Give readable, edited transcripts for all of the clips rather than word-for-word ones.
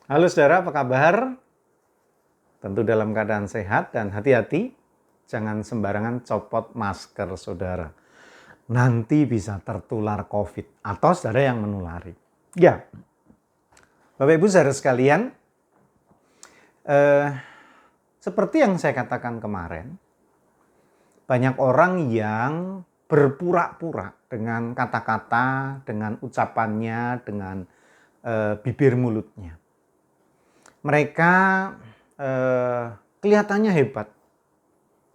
Halo saudara, apa kabar? Tentu dalam keadaan sehat dan hati-hati. Jangan sembarangan copot masker saudara. Nanti bisa tertular COVID atau saudara yang menulari. Ya, Bapak Ibu saudara sekalian, seperti yang saya katakan kemarin, banyak orang yang berpura-pura dengan kata-kata, dengan ucapannya, dengan bibir mulutnya. Mereka kelihatannya hebat,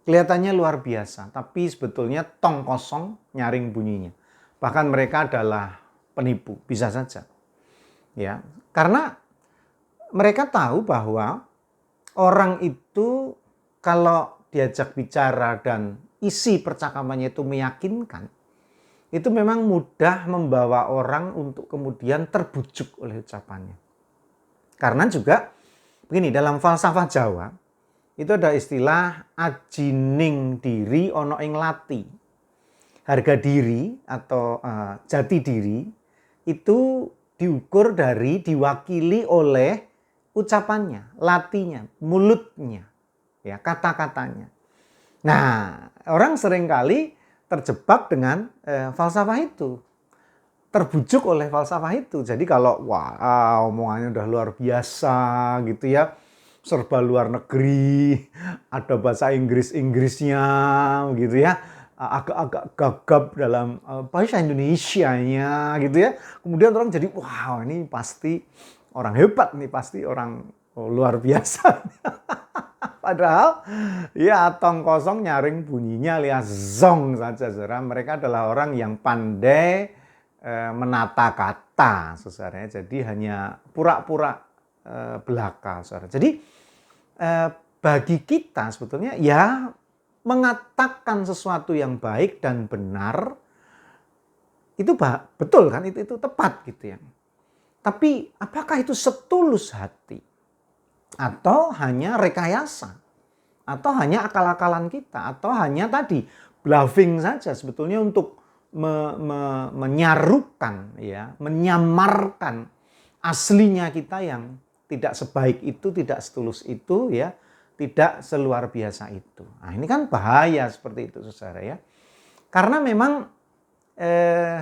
kelihatannya luar biasa, tapi sebetulnya tong kosong nyaring bunyinya. Bahkan mereka adalah penipu, bisa saja. Ya, karena mereka tahu bahwa orang itu kalau diajak bicara dan isi percakapannya itu meyakinkan, itu memang mudah membawa orang untuk kemudian terbujuk oleh ucapannya. Karena juga begini, dalam falsafah Jawa itu ada istilah ajining diri ono ing lati. Harga diri atau jati diri itu diukur dari diwakili oleh ucapannya, latinya, mulutnya, ya, kata-katanya. Nah, orang seringkali terjebak dengan falsafah itu, terbujuk oleh falsafah itu. Jadi kalau omongannya udah luar biasa gitu ya, serba luar negeri, ada bahasa Inggrisnya gitu ya, agak-agak gagap dalam bahasa Indonesianya gitu ya. Kemudian orang jadi wow, ini pasti orang hebat nih, pasti orang luar biasa. Padahal ya tong kosong nyaring bunyinya alias zong saja saudara. Mereka adalah orang yang pandai menata kata saudara. Jadi hanya pura-pura belaka saudara. Jadi bagi kita sebetulnya ya mengatakan sesuatu yang baik dan benar itu betul kan, itu tepat gitu ya. Tapi apakah itu setulus hati? Atau hanya rekayasa? Atau hanya akal-akalan kita? Atau hanya tadi bluffing saja sebetulnya untuk menyarukan ya, menyamarkan aslinya kita yang tidak sebaik itu, tidak setulus itu ya, tidak seluar biasa itu. Nah, ini kan bahaya seperti itu saudara ya. Karena memang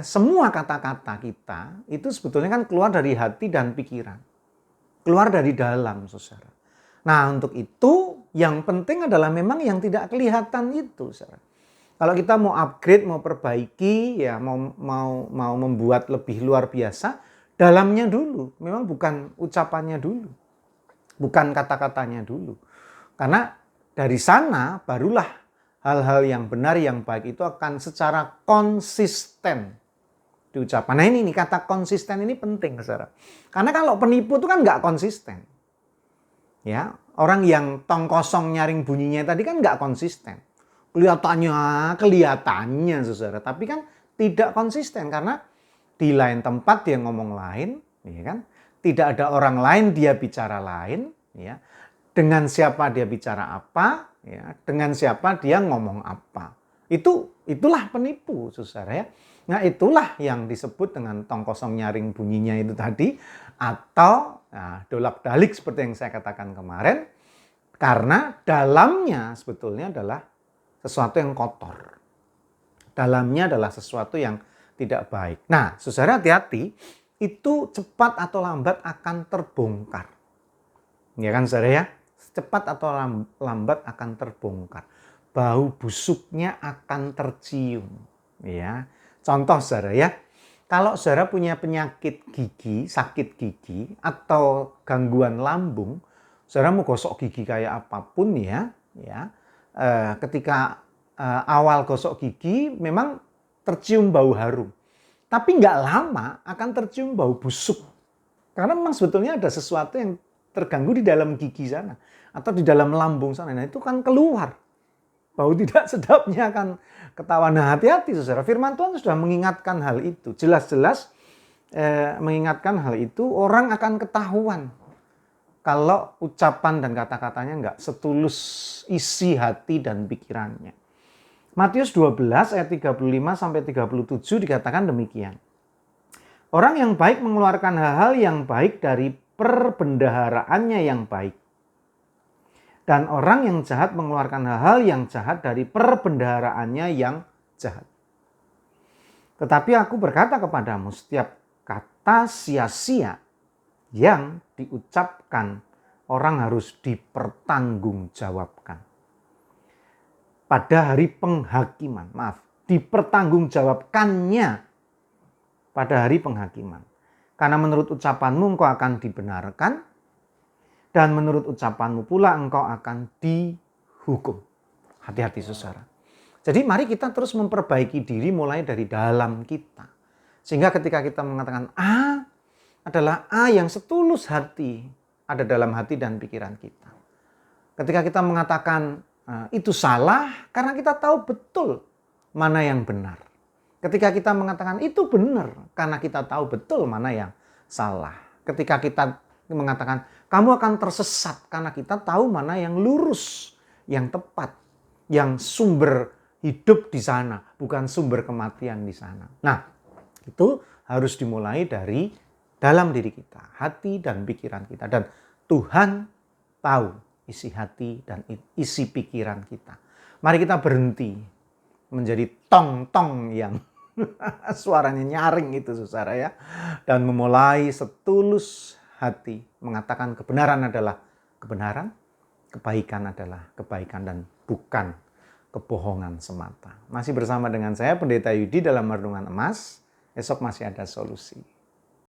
semua kata-kata kita itu sebetulnya kan keluar dari hati dan pikiran. Keluar dari dalam saudara. Nah, untuk itu yang penting adalah memang yang tidak kelihatan itu saudara. Kalau kita mau upgrade, mau perbaiki, ya mau membuat lebih luar biasa, dalamnya dulu. Memang bukan ucapannya dulu. Bukan kata-katanya dulu. Karena dari sana barulah hal-hal yang benar, yang baik itu akan secara konsisten diucapkan. Nah ini kata konsisten ini penting saudara. Karena kalau penipu itu kan nggak konsisten. Ya, orang yang tong kosong nyaring bunyinya tadi kan nggak konsisten. Kelihatannya saudara, tapi kan tidak konsisten karena di lain tempat dia ngomong lain, ya kan? Tidak ada orang lain dia bicara lain, ya. Dengan siapa dia bicara apa, ya. Dengan siapa dia ngomong apa. Itulah penipu saudara ya. Nah, itulah yang disebut dengan tong kosong nyaring bunyinya itu tadi, atau dolak-dalik seperti yang saya katakan kemarin, karena dalamnya sebetulnya adalah sesuatu yang kotor. Dalamnya adalah sesuatu yang tidak baik. Nah, saudara hati-hati, itu cepat atau lambat akan terbongkar. Ya kan saudara ya? Cepat atau lambat akan terbongkar. Bau busuknya akan tercium. Ya. Contoh saudara ya, kalau saudara punya penyakit gigi, sakit gigi, atau gangguan lambung, saudara mau gosok gigi kayak apapun ya, ketika awal gosok gigi memang tercium bau harum. Tapi nggak lama akan tercium bau busuk. Karena memang sebetulnya ada sesuatu yang terganggu di dalam gigi sana. Atau di dalam lambung sana. Nah itu kan keluar. Bau tidak sedapnya akan ketahuan. Nah hati-hati saudara. Firman Tuhan sudah mengingatkan hal itu. Jelas-jelas mengingatkan hal itu, orang akan ketahuan kalau ucapan dan kata-katanya nggak setulus isi hati dan pikirannya. Matius 12 ayat 35 sampai 37 dikatakan demikian. Orang yang baik mengeluarkan hal-hal yang baik dari perbendaharaannya yang baik. Dan orang yang jahat mengeluarkan hal-hal yang jahat dari perbendaharaannya yang jahat. Tetapi aku berkata kepadamu, setiap kata sia-sia yang diucapkan orang harus dipertanggungjawabkan. Pada hari penghakiman, dipertanggungjawabkannya pada hari penghakiman. Karena menurut ucapanmu engkau akan dibenarkan, dan menurut ucapanmu pula engkau akan dihukum. Hati-hati saudara. Jadi mari kita terus memperbaiki diri mulai dari dalam kita. Sehingga ketika kita mengatakan A adalah A yang setulus hati ada dalam hati dan pikiran kita. Ketika kita mengatakan itu salah karena kita tahu betul mana yang benar. Ketika kita mengatakan itu benar karena kita tahu betul mana yang salah. Ketika kita mengatakan kamu akan tersesat karena kita tahu mana yang lurus, yang tepat, yang sumber hidup di sana, bukan sumber kematian di sana. Nah, itu harus dimulai dari dalam diri kita, hati dan pikiran kita. Dan Tuhan tahu isi hati dan isi pikiran kita. Mari kita berhenti menjadi tong-tong yang suaranya nyaring itu saudara ya. Dan memulai setulus hati mengatakan kebenaran adalah kebenaran, kebaikan adalah kebaikan dan bukan kebohongan semata. Masih bersama dengan saya Pendeta Yudi dalam Renungan Emas. Esok masih ada solusi.